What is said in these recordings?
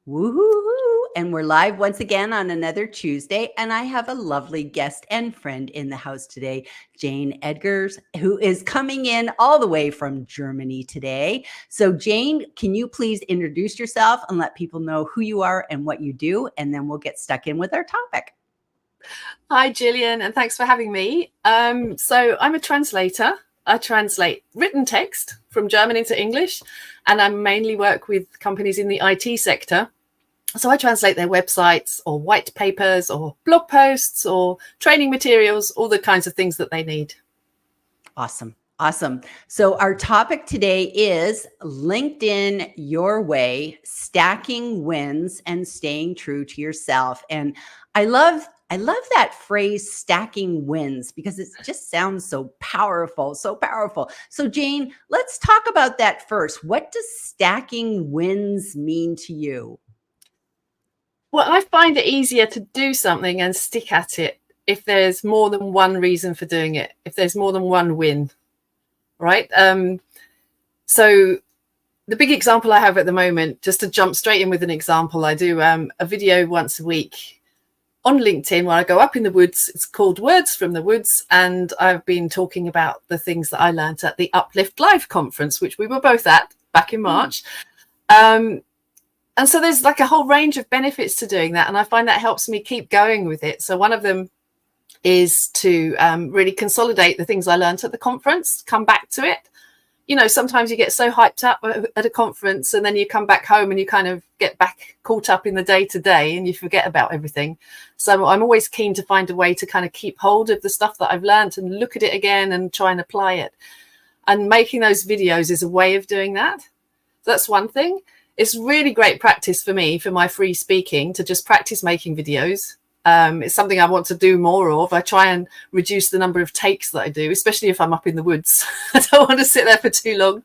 Woohoo! And we're live once again on another Tuesday. And I have a lovely guest and friend in the house today, Jane Edgars, who is coming in all the way from Germany today. So, Jane, can you please introduce yourself and let people know who you are and what you do? And then we'll get stuck in with our topic. Hi, Gillian, and thanks for having me. So I'm a translator. I translate written text from German into English, and I mainly work with companies in the IT sector. So I translate their websites or white papers or blog posts or training materials, all the kinds of things that they need. Awesome. Awesome. So our topic today is LinkedIn Your Way, stacking wins and staying true to yourself. And I love that phrase, stacking wins, because it just sounds so powerful, so powerful. So Jane, let's talk about that first. What does stacking wins mean to you? Well, I find it easier to do something and stick at it if there's more than one reason for doing it, if there's more than one win, right? So the big example I have at the moment, just to jump straight in with an example, I do a video once a week on LinkedIn where I go up in the woods. It's called Words from the Woods. And I've been talking about the things that I learned at the Uplift Live conference, which we were both at back in March. And so there's like a whole range of benefits to doing that. And I find that helps me keep going with it. So one of them is to really consolidate the things I learned at the conference, come back to it. You know, sometimes you get so hyped up at a conference and then you come back home and you kind of get back caught up in the day to day and you forget about everything. So I'm always keen to find a way to kind of keep hold of the stuff that I've learned and look at it again and try and apply it. And making those videos is a way of doing that. So that's one thing. It's really great practice for me, for my free speaking, to just practice making videos. It's something I want to do more of. I try and reduce the number of takes that I do, especially if I'm up in the woods. I don't want to sit there for too long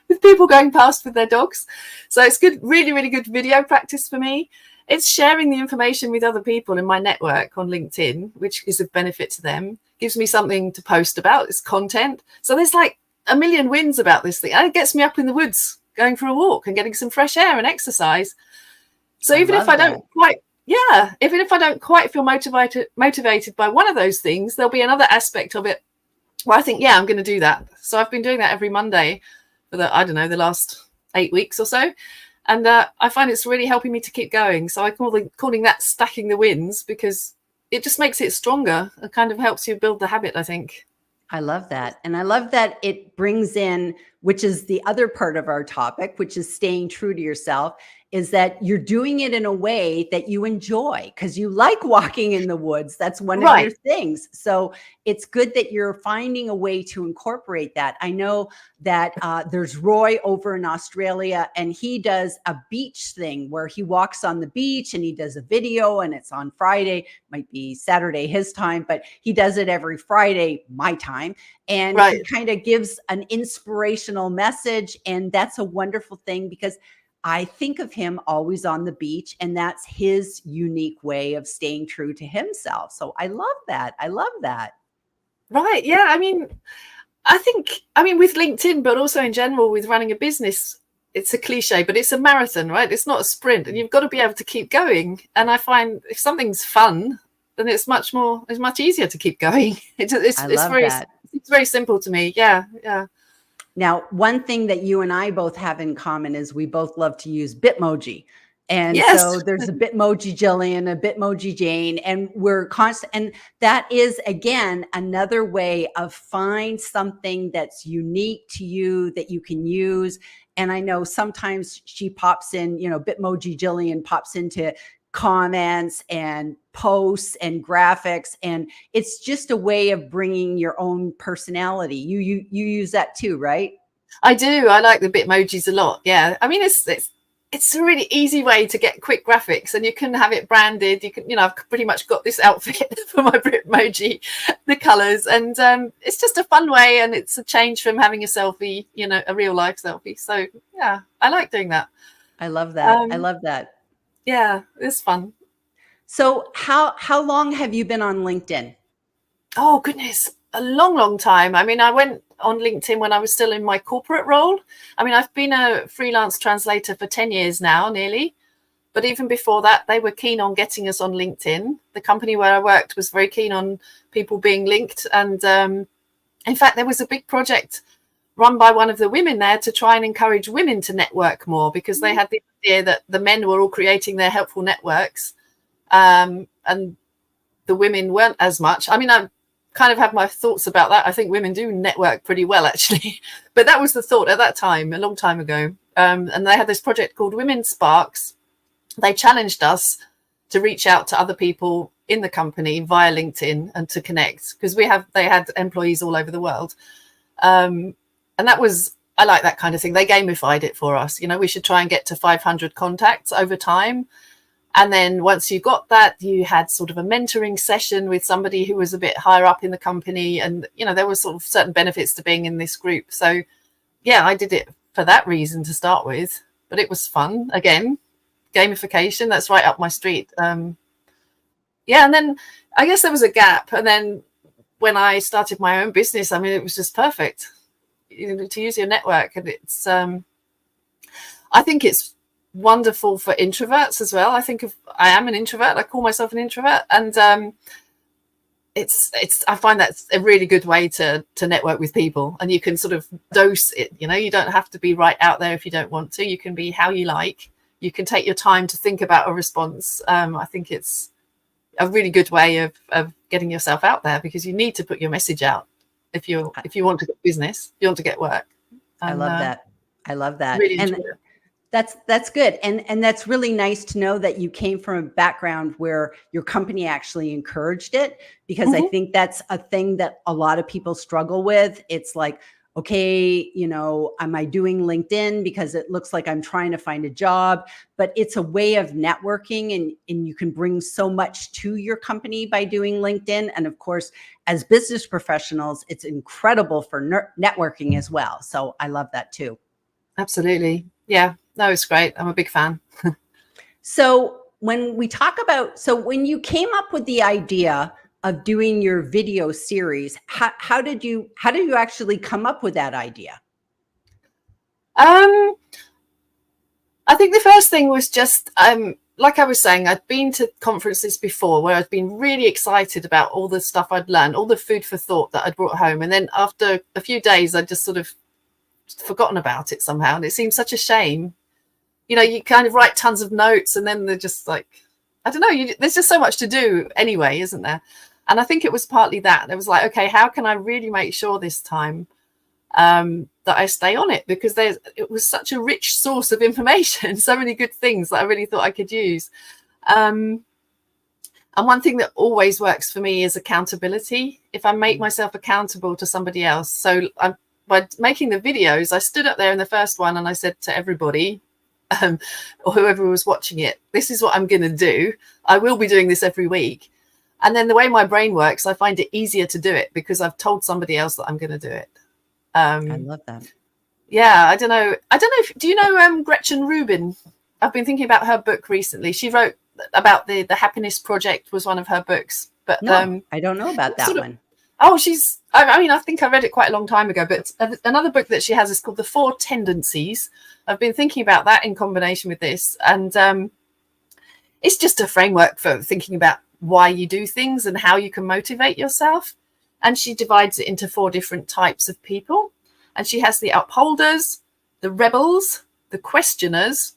with people going past with their dogs. So it's good, really, really good video practice for me. It's sharing the information with other people in my network on LinkedIn, which is of benefit to them. Gives me something to post about. It's content. So there's like a million wins about this thing. And it gets me up in the woods, going for a walk and getting some fresh air and exercise. So even if I don't quite feel motivated by one of those things, there'll be another aspect of it where I think, I'm going to do that. So I've been doing that every Monday for the last 8 weeks or so. And I find it's really helping me to keep going. So I calling that stacking the wins, because it just makes it stronger. It kind of helps you build the habit, I think. I love that. And I love that it brings in, which is the other part of our topic, which is staying true to yourself, is that you're doing it in a way that you enjoy because you like walking in the woods. That's one of your things. So it's good that you're finding a way to incorporate that. I know that there's Roy over in Australia, and he does a beach thing where he walks on the beach and he does a video, and it's on Friday, might be Saturday his time, but he does it every Friday, my time. And he kind of gives an inspirational message. And that's a wonderful thing, because I think of him always on the beach, and that's his unique way of staying true to himself. So I love that. I love that. Right. Yeah. I mean, with LinkedIn, but also in general with running a business, it's a cliche, but it's a marathon, right? It's not a sprint, and you've got to be able to keep going. And I find if something's fun, then it's much easier to keep going. It's very simple to me. Yeah. Yeah. Now, one thing that you and I both have in common is we both love to use Bitmoji. And so there's a Bitmoji Jillian, a Bitmoji Jane, and we're constant. And that is, again, another way of find something that's unique to you that you can use. And I know sometimes she pops in, Bitmoji Jillian pops into comments and posts and graphics, and it's just a way of bringing your own personality. You use that too, right? I do. I like the Bitmojis a lot. Yeah. I mean, it's a really easy way to get quick graphics, and you can have it branded. You can, I've pretty much got this outfit for my Bitmoji, the colors, and it's just a fun way, and it's a change from having a selfie, a real life selfie. So yeah, I like doing that. I love that. I love that. Yeah, it's fun. So how long have you been on LinkedIn? Oh, goodness. A long, long time. I mean, I went on LinkedIn when I was still in my corporate role. I mean, I've been a freelance translator for 10 years now, nearly. But even before that, they were keen on getting us on LinkedIn. The company where I worked was very keen on people being linked. And in fact, there was a big project run by one of the women there to try and encourage women to network more, because they had the idea that the men were all creating their helpful networks, and the women weren't as much. I mean, I kind of have my thoughts about that. I think women do network pretty well, actually. But that was the thought at that time, a long time ago. And they had this project called Women Sparks. They challenged us to reach out to other people in the company via LinkedIn and to connect, because they had employees all over the world. And that was, I like that kind of thing. They gamified it for us. You know, we should try and get to 500 contacts over time. And then once you got that, you had sort of a mentoring session with somebody who was a bit higher up in the company. And, you know, there were sort of certain benefits to being in this group. So, yeah, I did it for that reason to start with. But it was fun. Again, gamification, that's right up my street. Yeah, and then I guess there was a gap. And then when I started my own business, I mean, it was just perfect, you know, to use your network. And it's, I think it's wonderful for introverts as well. I think I am an introvert. I call myself an introvert. And I find that's a really good way to network with people. And you can sort of dose it, you know, you don't have to be right out there if you don't want to. You can be how you like. You can take your time to think about a response. I think it's a really good way of getting yourself out there, because you need to put your message out if you want to get business, if you want to get work. And, I love that. I love that. Really and that's good. And that's really nice to know that you came from a background where your company actually encouraged it, because I think that's a thing that a lot of people struggle with. It's like, okay, you know, am I doing LinkedIn because it looks like I'm trying to find a job? But it's a way of networking, and you can bring so much to your company by doing LinkedIn. And of course, as business professionals, it's incredible for networking as well. So I love that too. Absolutely. Yeah, no, it's great. I'm a big fan. So when we talk about, so when you came up with the idea of doing your video series, how did you actually come up with that idea? I think the first thing was just, like I was saying, I'd been to conferences before where I'd been really excited about all the stuff I'd learned, all the food for thought that I'd brought home. And then after a few days, I'd just sort of forgotten about it somehow. And it seemed such a shame. You know, you kind of write tons of notes and then they're just like, I don't know, there's just so much to do anyway, isn't there? And I think it was partly that. It was like, okay, how can I really make sure this time that I stay on it? Because it was such a rich source of information, so many good things that I really thought I could use. And one thing that always works for me is accountability. If I make myself accountable to somebody else. So by making the videos, I stood up there in the first one and I said to everybody, or whoever was watching it, this is what I'm going to do. I will be doing this every week. And then the way my brain works, I find it easier to do it because I've told somebody else that I'm going to do it. I love that. Yeah, I don't know. Do you know Gretchen Rubin? I've been thinking about her book recently. She wrote about the Happiness Project, was one of her books. But no, I don't know about that one. Oh, I mean, I think I read it quite a long time ago, but another book that she has is called The 4 Tendencies. I've been thinking about that in combination with this. And it's just a framework for thinking about why you do things and how you can motivate yourself. And she divides it into 4 different types of people. And she has the upholders, the rebels, the questioners,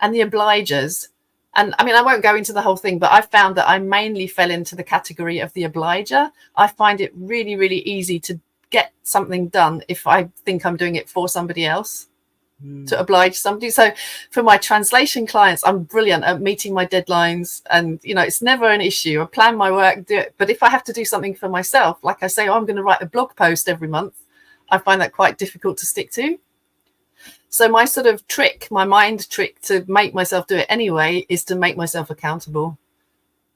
and the obligers. And I mean, I won't go into the whole thing, but I found that I mainly fell into the category of the obliger. I find it really, really easy to get something done if I think I'm doing it for somebody else, to oblige somebody. So for my translation clients, I'm brilliant at meeting my deadlines, and, you know, it's never an issue. I plan my work, do it. But if I have to do something for myself, like I say, I'm going to write a blog post every month, I find that quite difficult to stick to. So my sort of trick, my mind trick to make myself do it anyway, is to make myself accountable.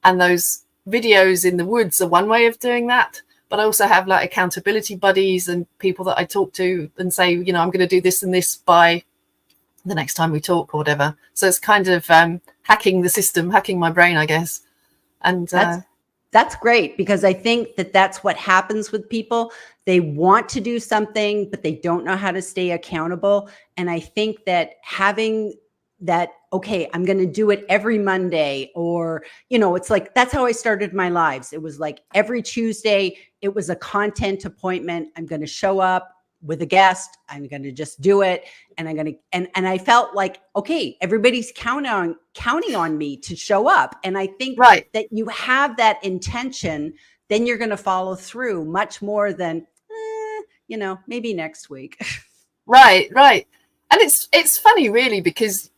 And those videos in the woods are one way of doing that. But I also have like accountability buddies and people that I talk to and say, you know, I'm going to do this and this by the next time we talk or whatever. So it's kind of hacking the system, hacking my brain, I guess. And that's great, because I think that that's what happens with people. They want to do something, but they don't know how to stay accountable. And I think that having that, okay, I'm going to do it every Monday, or, it's like, that's how I started my lives. It was like every Tuesday, it was a content appointment. I'm going to show up with a guest. I'm going to just do it. And I'm going to, and I felt like, okay, everybody's counting on me to show up. And I think that you have that intention, then you're going to follow through much more than, maybe next week. Right. And it's funny, really, because,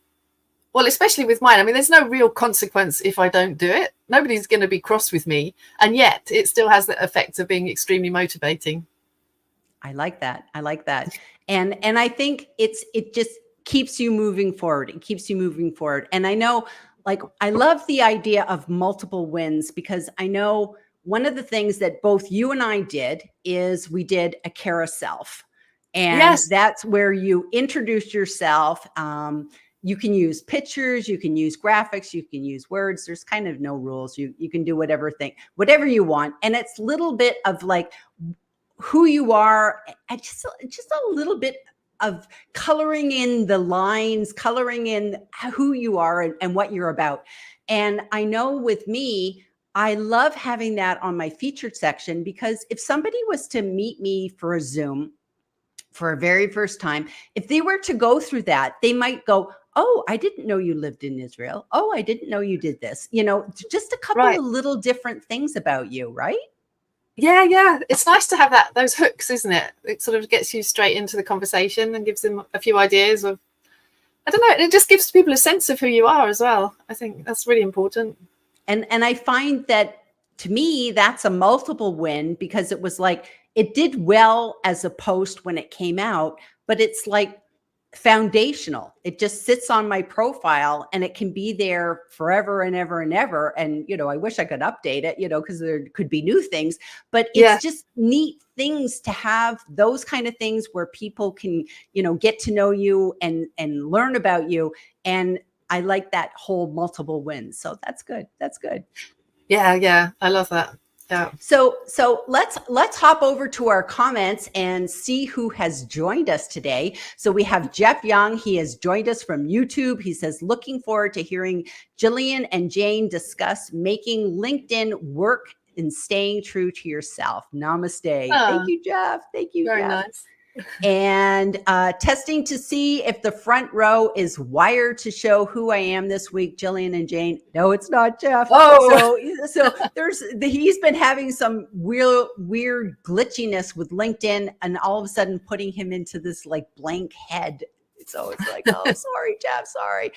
well, especially with mine, I mean, there's no real consequence if I don't do it. Nobody's going to be cross with me. And yet it still has the effect of being extremely motivating. I like that. And I think it just keeps you moving forward. It keeps you moving forward. And I know, like, I love the idea of multiple wins, because I know one of the things that both you and I did is we did a carousel. And that's where you introduce yourself. You can use pictures, you can use graphics, you can use words. There's kind of no rules. You can do whatever you want. And it's a little bit of like who you are, and just a little bit of coloring in the lines, coloring in who you are and what you're about. And I know with me, I love having that on my featured section, because if somebody was to meet me for a Zoom for a very first time, if they were to go through that, they might go, oh, I didn't know you lived in Israel. Oh, I didn't know you did this. Just a couple of little different things about you, right? Yeah. It's nice to have those hooks, isn't it? It sort of gets you straight into the conversation and gives them a few ideas of, I don't know, it just gives people a sense of who you are as well. I think that's really important. And I find that, to me, that's a multiple win, because it was like, it did well as a post when it came out, but it's like foundational. It just sits on my profile and it can be there forever and ever and ever. And, I wish I could update it, because there could be new things, but it's just neat things to have those kind of things where people can, get to know you and learn about you. And I like that whole multiple wins. So that's good. Yeah. I love that. Yeah. So let's hop over to our comments and see who has joined us today. So we have Jeff Young. He has joined us from YouTube. He says, looking forward to hearing Jillian and Jane discuss making LinkedIn work and staying true to yourself. Namaste. Thank you, Jeff. Thank you, very Jeff. Nice. And testing to see if the front row is wired to show who I am this week, Jillian and Jane. No, it's not Jeff. Oh, so he's been having some weird glitchiness with LinkedIn, and all of a sudden putting him into this like blank head. So it's like, oh, sorry, Jeff, sorry.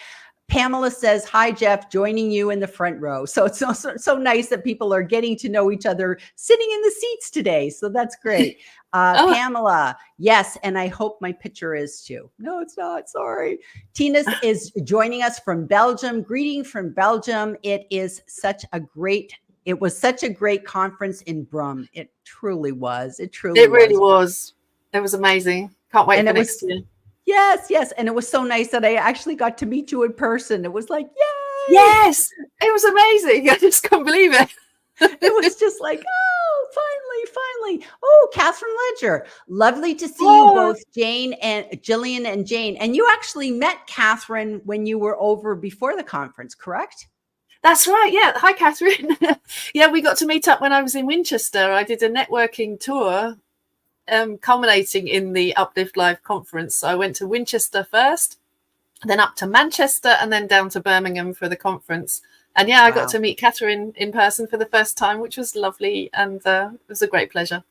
Pamela says, hi, Jeff, joining you in the front row. So it's so nice that people are getting to know each other sitting in the seats today. So that's great. Pamela, yes, and I hope my picture is too. No, it's not. Sorry. Tina is joining us from Belgium. Greeting from Belgium. It was such a great conference in Brum. It truly was. It really was. It was amazing. Can't wait for next year. Yes. And it was so nice that I actually got to meet you in person. It was like, yay! Yes, it was amazing. I just couldn't believe it. It was just like, oh, finally. Oh, Catherine Ledger. Lovely to see you both, Jillian and Jane. And you actually met Catherine when you were over before the conference, correct? That's right. Yeah. Hi, Catherine. Yeah, we got to meet up when I was in Winchester. I did a networking tour culminating in the Uplift Live conference. So I went to Winchester first, then up to Manchester, and then down to Birmingham for the conference. And yeah, I got to meet Catherine in person for the first time, which was lovely. And it was a great pleasure.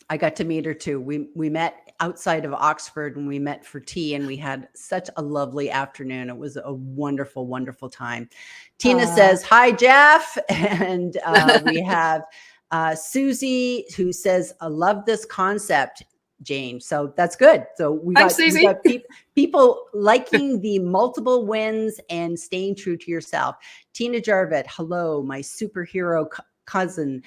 I got to meet her too. We met outside of Oxford, and we met for tea, and we had such a lovely afternoon. It was a wonderful, wonderful time. Tina says, hi, Jeff. And we have Susie, who says, I love this concept, Jane. So that's good. So we got people liking the multiple wins and staying true to yourself. Tina Jarvett, hello, my superhero cousin.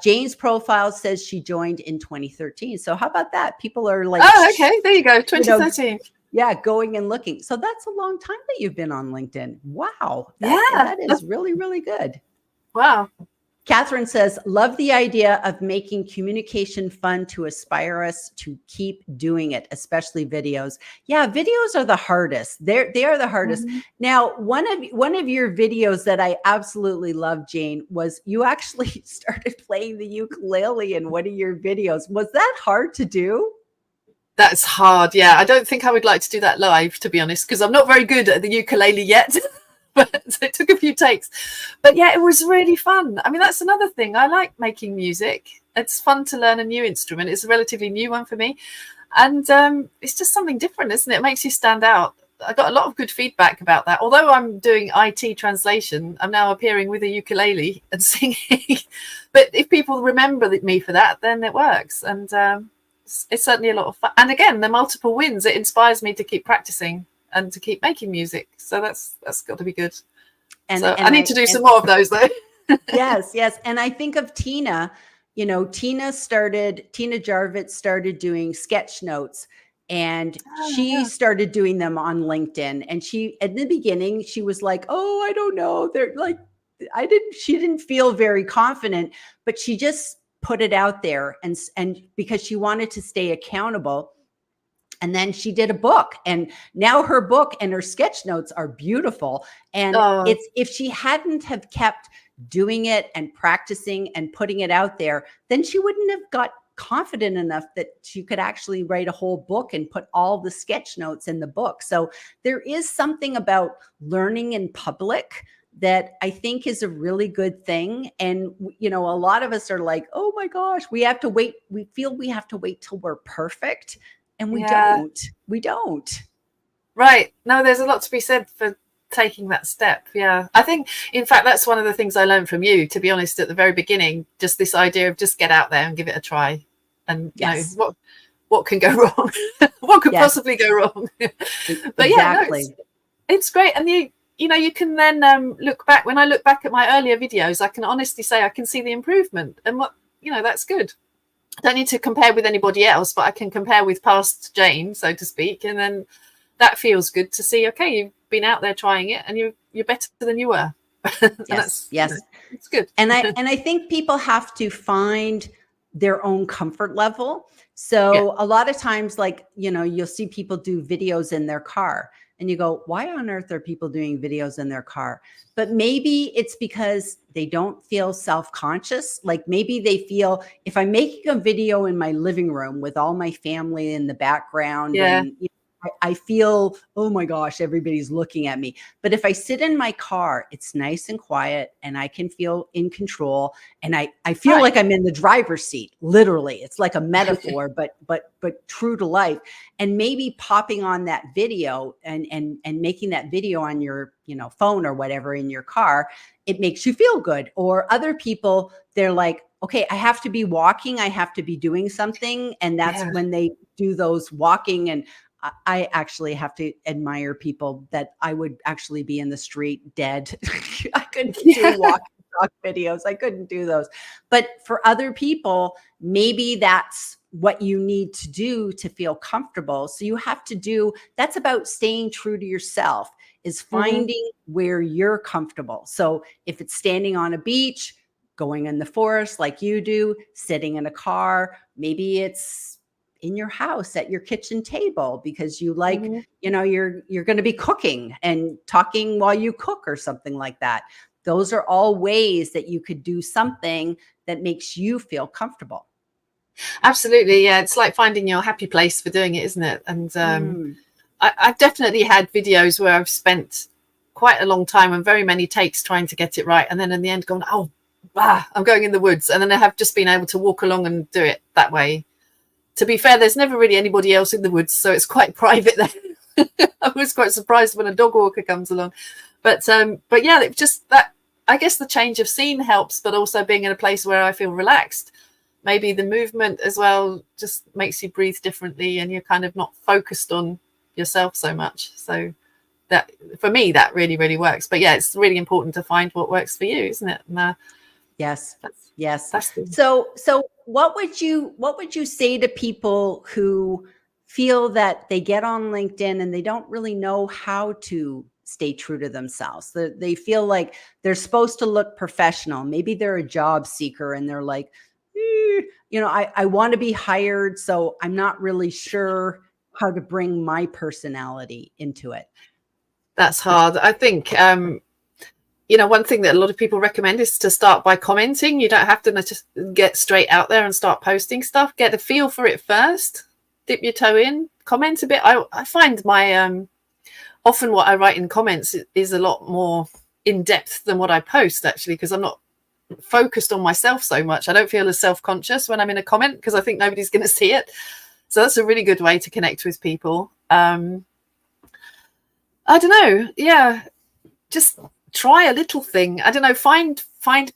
Jane's profile says she joined in 2013. So how about that? People are like, oh, okay, there you go, 2013. Going and looking. So that's a long time that you've been on LinkedIn. Wow. That is really, really good. Wow. Catherine says, love the idea of making communication fun to inspire us to keep doing it, especially videos. Yeah, videos are the hardest. They are the hardest. Mhm. Now, one of your videos that I absolutely love, Jane, was you actually started playing the ukulele in one of your videos. Was that hard to do? That's hard. Yeah, I don't think I would like to do that live, to be honest, because I'm not very good at the ukulele yet. But so it took a few takes. But yeah, it was really fun. I mean, that's another thing. I like making music. It's fun to learn a new instrument. It's a relatively new one for me. And it's just something different, isn't it? It makes you stand out. I got a lot of good feedback about that. Although I'm doing IT translation, I'm now appearing with a ukulele and singing. But if people remember me for that, then it works. And it's certainly a lot of fun. And again, the multiple wins, it inspires me to keep practicing and to keep making music. So that's got to be good. And I need to do some more of those though. Yes. And I think of Tina, Tina Jarvitz started doing sketch notes, and she started doing them on LinkedIn. And she, at the beginning, she was like, oh, I don't know. They're like, she didn't feel very confident, but she just put it out there. And because she wanted to stay accountable. And then she did a book, and now her book and her sketch notes are beautiful. And it's, if she hadn't have kept doing it and practicing and putting it out there, then she wouldn't have got confident enough that she could actually write a whole book and put all the sketch notes in the book. So there is something about learning in public that I think is a really good thing. And, a lot of us are like, oh my gosh, we have to wait. We feel we have to wait till we're perfect. And we don't. Right. No, there's a lot to be said for taking that step. Yeah. I think, in fact, that's one of the things I learned from you, to be honest, at the very beginning, just this idea of just get out there and give it a try. And what can go wrong? What could possibly go wrong? But it's great. And you can then look back. When I look back at my earlier videos, I can honestly say I can see the improvement, and that's good. I don't need to compare with anybody else, but I can compare with past Jane, so to speak. And then that feels good to see, okay, you've been out there trying it and you're better than you were. Yes. It's good. And I think people have to find their own comfort level. So a lot of times, like, you'll see people do videos in their car, and you go, why on earth are people doing videos in their car? But maybe it's because they don't feel self-conscious. Like maybe they feel, if I'm making a video in my living room with all my family in the background, and I feel, oh my gosh, everybody's looking at me. But if I sit in my car, it's nice and quiet, and I can feel in control. And I feel like I'm in the driver's seat. Literally, it's like a metaphor, but true to life. And maybe popping on that video and making that video on your phone or whatever in your car, it makes you feel good. Or other people, they're like, okay, I have to be walking, I have to be doing something, and that's when they do those walking. And I actually have to admire people that I would actually be in the street dead. I couldn't do walk and talk videos. I couldn't do those. But for other people, maybe that's what you need to do to feel comfortable. So you have to do, that's about staying true to yourself, is finding where you're comfortable. So if it's standing on a beach, going in the forest like you do, sitting in a car, maybe it's in your house at your kitchen table because you like, you're going to be cooking and talking while you cook or something like that. Those are all ways that you could do something that makes you feel comfortable. Absolutely. Yeah. It's like finding your happy place for doing it, isn't it? And I've definitely had videos where I've spent quite a long time and very many takes trying to get it right. And then in the end going, I'm going in the woods. And then I have just been able to walk along and do it that way. To be fair, there's never really anybody else in the woods, so it's quite private there. I was quite surprised when a dog walker comes along. But yeah, it just that, I guess the change of scene helps, but also being in a place where I feel relaxed. Maybe the movement as well just makes you breathe differently, and you're kind of not focused on yourself so much. So that, for me, that really, really works. But yeah, it's really important to find what works for you, isn't it? And, yes. So what would you say to people who feel that they get on LinkedIn and they don't really know how to stay true to themselves. They feel like they're supposed to look professional. Maybe they're a job seeker and they're like, I want to be hired, so I'm not really sure how to bring my personality into it. That's hard. I think, one thing that a lot of people recommend is to start by commenting. You don't have to just get straight out there and start posting stuff. Get a feel for it first. Dip your toe in. Comment a bit. I find my often what I write in comments is a lot more in depth than what I post, actually, because I'm not focused on myself so much. I don't feel as self-conscious when I'm in a comment because I think nobody's going to see it. So that's a really good way to connect with people. I don't know. Yeah, just try a little thing. I don't know. Find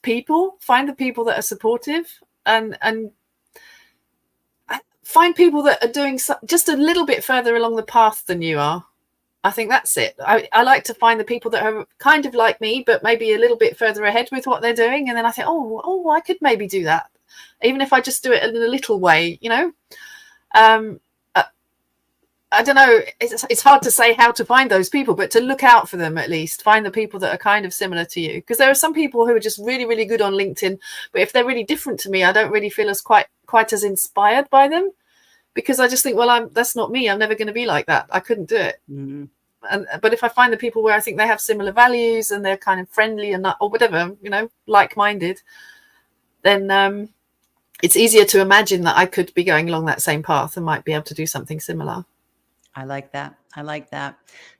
people. Find the people that are supportive, and find people that are doing just a little bit further along the path than you are. I think that's it. I like to find the people that are kind of like me, but maybe a little bit further ahead with what they're doing. And then I think, oh, I could maybe do that, even if I just do it in a little way, I don't know. It's hard to say how to find those people, but to look out for them, at least find the people that are kind of similar to you. Because there are some people who are just really, really good on LinkedIn, but if they're really different to me, I don't really feel as quite as inspired by them, because I just think, well, that's not me. I'm never going to be like that. I couldn't do it. Mm-hmm. But if I find the people where I think they have similar values and they're kind of friendly and or whatever, like-minded, then it's easier to imagine that I could be going along that same path and might be able to do something similar. I like that.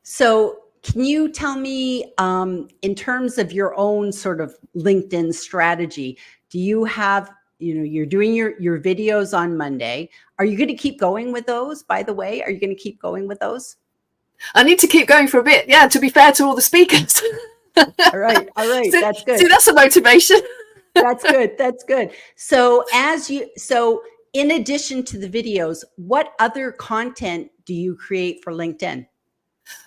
So can you tell me, in terms of your own sort of LinkedIn strategy, do you have, you're doing your videos on Monday. Are you going to keep going with those, by the way? Are you going to keep going with those? I need to keep going for a bit. Yeah, to be fair to all the speakers. All right. That's good. See, that's a motivation. That's good. So in addition to the videos, what other content do you create for LinkedIn?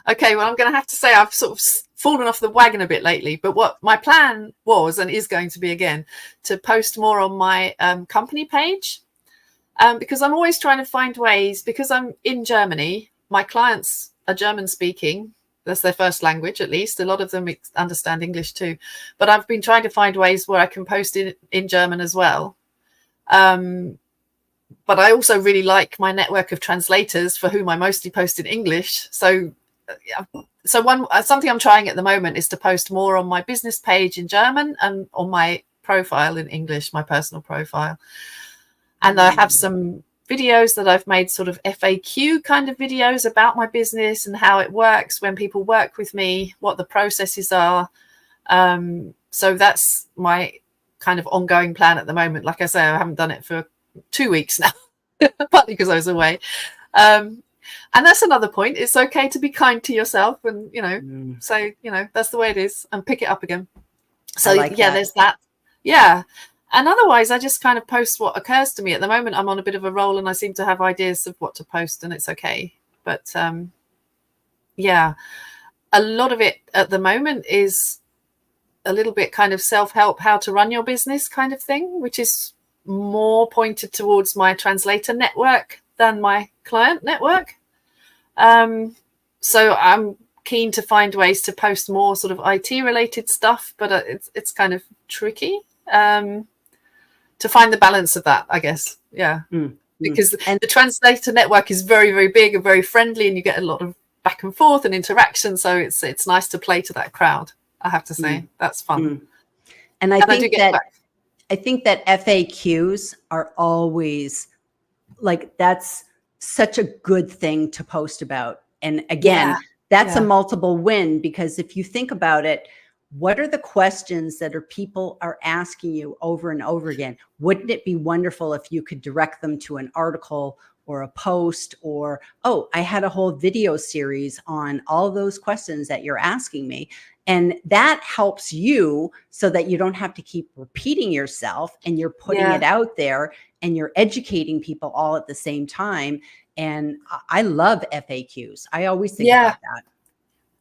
Okay, well, I'm going to have to say I've sort of fallen off the wagon a bit lately, but what my plan was and is going to be again, to post more on my company page, because I'm always trying to find ways, because I'm in Germany, my clients are German speaking. That's their first language, at least. A lot of them understand English too, but I've been trying to find ways where I can post in German as well. But I also really like my network of translators for whom I mostly post in English. So something I'm trying at the moment is to post more on my business page in German and on my profile in English, my personal profile. And I have some videos that I've made, sort of FAQ kind of videos about my business and how it works when people work with me, what the processes are. So that's my kind of ongoing plan at the moment. Like I say, I haven't done it for 2 weeks now, partly because I was away. And that's another point. It's okay to be kind to yourself and, say, that's the way it is, and pick it up again. So there's that. Yeah. And otherwise, I just kind of post what occurs to me. At the moment, I'm on a bit of a roll and I seem to have ideas of what to post, and it's okay. But a lot of it at the moment is a little bit kind of self-help, how to run your business kind of thing, which is more pointed towards my translator network than my client network. So I'm keen to find ways to post more sort of IT related stuff, but it's kind of tricky to find the balance of that, I guess. Yeah. Because the translator network is very, very big and very friendly, and you get a lot of back and forth and interaction. So it's nice to play to that crowd, I have to say. That's fun. And I think that FAQs are always that's such a good thing to post about. And again, that's a multiple win, because if you think about it, what are the questions that people are asking you over and over again? Wouldn't it be wonderful if you could direct them to an article or a post, or, I had a whole video series on all those questions that you're asking me. And that helps you so that you don't have to keep repeating yourself, and you're putting it out there and you're educating people all at the same time. And I love FAQs. I always think about that.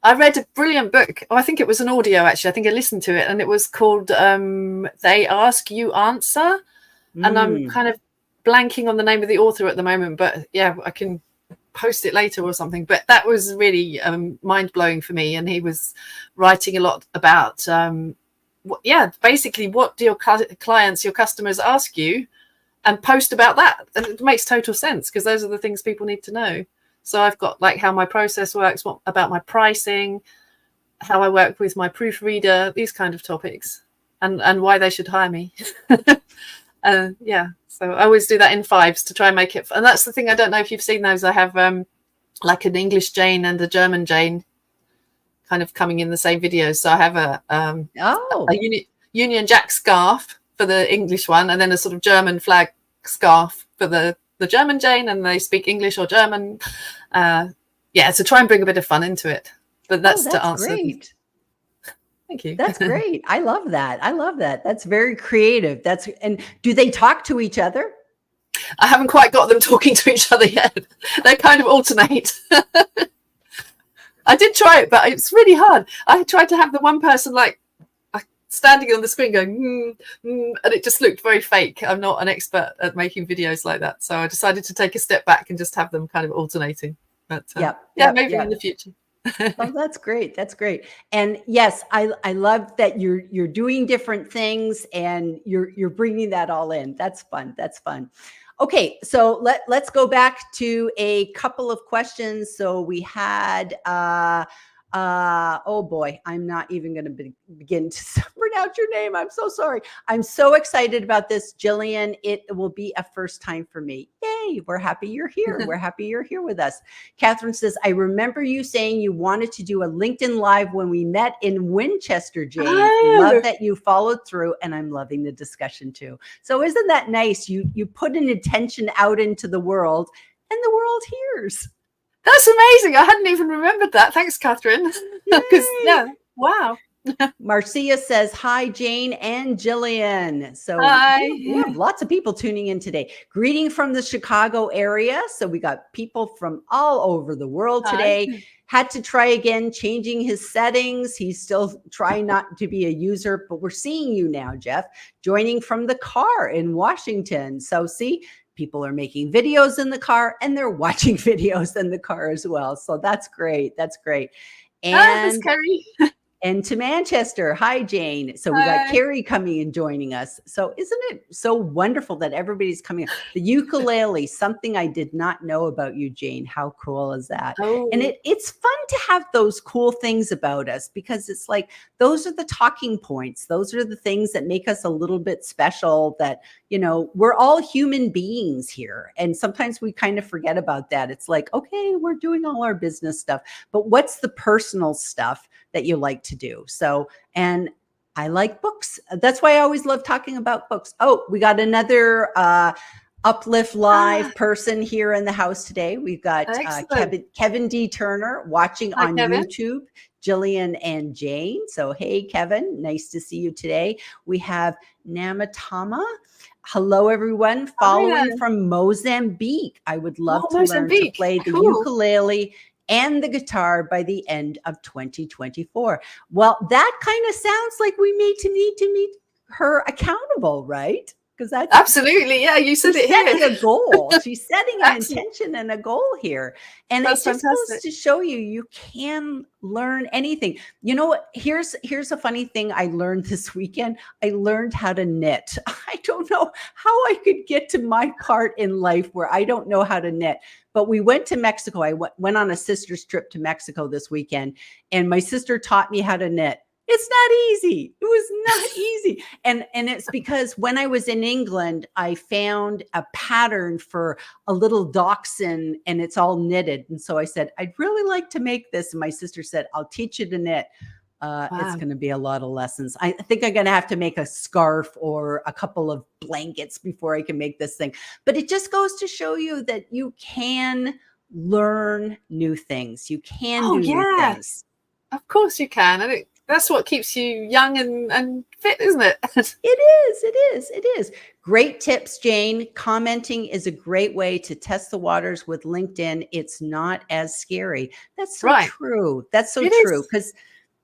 I read a brilliant book. I think it was an audio, actually. I think I listened to it, and it was called They Ask, You Answer. And I'm kind of blanking on the name of the author at the moment, but I can post it later or something. But that was really mind-blowing for me. And he was writing a lot about basically what do your clients, your customers ask you, and post about that. And it makes total sense, because those are the things people need to know. So I've got like how my process works, what about my pricing, how I work with my proofreader, these kind of topics, and why they should hire me. So I always do that in 5s to try and make it. And that's the thing. I don't know if you've seen those. I have like an English Jane and a German Jane kind of coming in the same video. So I have a Union Jack scarf for the English one, and then a sort of German flag scarf for the German Jane, and they speak English or German. To try and bring a bit of fun into it. But that's to answer. Great. Thank you. That's great. I love that. That's very creative. And do they talk to each other? I haven't quite got them talking to each other yet. They kind of alternate. I did try it, but it's really hard. I tried to have the one person like standing on the screen going, and it just looked very fake. I'm not an expert at making videos like that. So I decided to take a step back and just have them kind of alternating. But maybe in the future. Oh, that's great. That's great. And yes, I love that you're doing different things and you're bringing that all in. That's fun. That's fun. Okay, so let's go back to a couple of questions. So we had oh boy, I'm not even going to begin to pronounce your name. I'm so sorry. I'm so excited about this, Jillian. It will be a first time for me. Yay, we're happy you're here. We're happy you're here with us. Catherine says, I remember you saying you wanted to do a LinkedIn Live when we met in Winchester, Jane. Love that you followed through, and I'm loving the discussion too. So isn't that nice? You put an intention out into the world, and the world hears. That's amazing. I hadn't even remembered that. Thanks, Catherine. Wow. Marcia says, hi, Jane and Jillian. So hi. We have lots of people tuning in today. Greeting from the Chicago area. So we got people from all over the world today. Hi. Had to try again, changing his settings. He's still trying not to be a user, but we're seeing you now, Jeff, joining from the car in Washington. So see, people are making videos in the car and they're watching videos in the car as well. So that's great. That's great. And Carrie. And to Manchester. Hi, Jane. So we got Carrie coming and joining us. So isn't it so wonderful that everybody's coming? The ukulele, something I did not know about you, Jane. How cool is that? Oh. And it's fun to have those cool things about us, because it's like, those are the talking points. Those are the things that make us a little bit special, that, you know, we're all human beings here. And sometimes we kind of forget about that. It's like, okay, we're doing all our business stuff, but what's the personal stuff that you like to do? So, and I like books. That's why I always love talking about books. Oh, we got another Uplift Live person here in the house today. We've got Kevin D. Turner watching on YouTube, Jillian and Jane. So, hey, Kevin, nice to see you today. We have Namatama. Hello, everyone. Following from Mozambique. I would love to learn to play the ukulele and the guitar by the end of 2024. Well, that kind of sounds like we need to meet her accountable, right? Because that's absolutely, yeah. You said it here. She's setting a goal. She's setting an intention and a goal here, and that's it just goes to show you can learn anything. You know what? Here's a funny thing I learned this weekend. I learned how to knit. I don't know how I could get to my part in life where I don't know how to knit. But we went to Mexico. I went on a sister's trip to Mexico this weekend, and my sister taught me how to knit. It's not easy. It was not easy. And it's because when I was in England, I found a pattern for a little dachshund, and it's all knitted. And so I said, I'd really like to make this. And my sister said, I'll teach you to knit. It's going to be a lot of lessons. I think I'm going to have to make a scarf or a couple of blankets before I can make this thing. But it just goes to show you that you can learn new things. You can do new things. Of course you can. And that's what keeps you young and fit, isn't it? It is. Great tips, Jane. Commenting is a great way to test the waters with LinkedIn. It's not as scary. That's so true. That's so true, because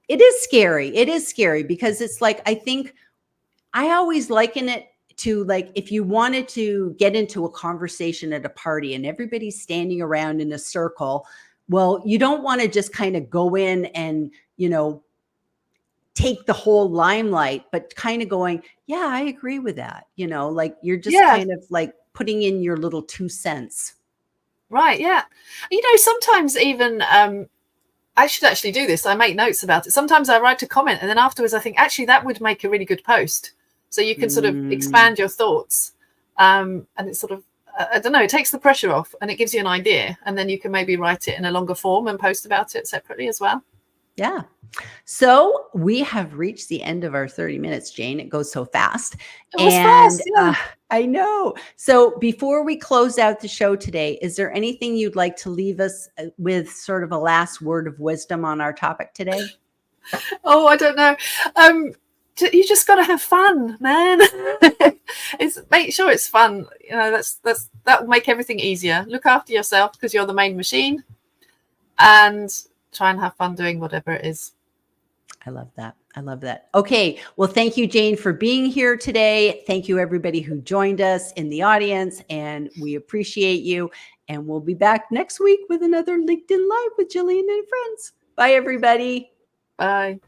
it is scary. It is scary because it's like, I think I always liken it to, like, if you wanted to get into a conversation at a party and everybody's standing around in a circle, well, you don't want to just kind of go in and, you know, take the whole limelight, but kind of going, yeah, I agree with that. You know, like you're just Yeah. kind of like putting in your little 2 cents. Right. Yeah. You know, sometimes even, I should actually do this. I make notes about it. Sometimes I write a comment and then afterwards I think, actually, that would make a really good post. So you can sort of expand your thoughts. And it's sort of, I don't know, it takes the pressure off and it gives you an idea. And then you can maybe write it in a longer form and post about it separately as well. Yeah. So we have reached the end of our 30 minutes, Jane. It goes so fast. It was fast, yeah. I know. So before we close out the show today, is there anything you'd like to leave us with, sort of a last word of wisdom on our topic today? Oh, I don't know. You just got to have fun, man. Make sure it's fun. You know, that will make everything easier. Look after yourself because you're the main machine, and try and have fun doing whatever it is. I love that. I love that. Okay. Well, thank you, Jane, for being here today. Thank you, everybody who joined us in the audience, and we appreciate you. And we'll be back next week with another LinkedIn Live with Jillian and friends. Bye, everybody. Bye.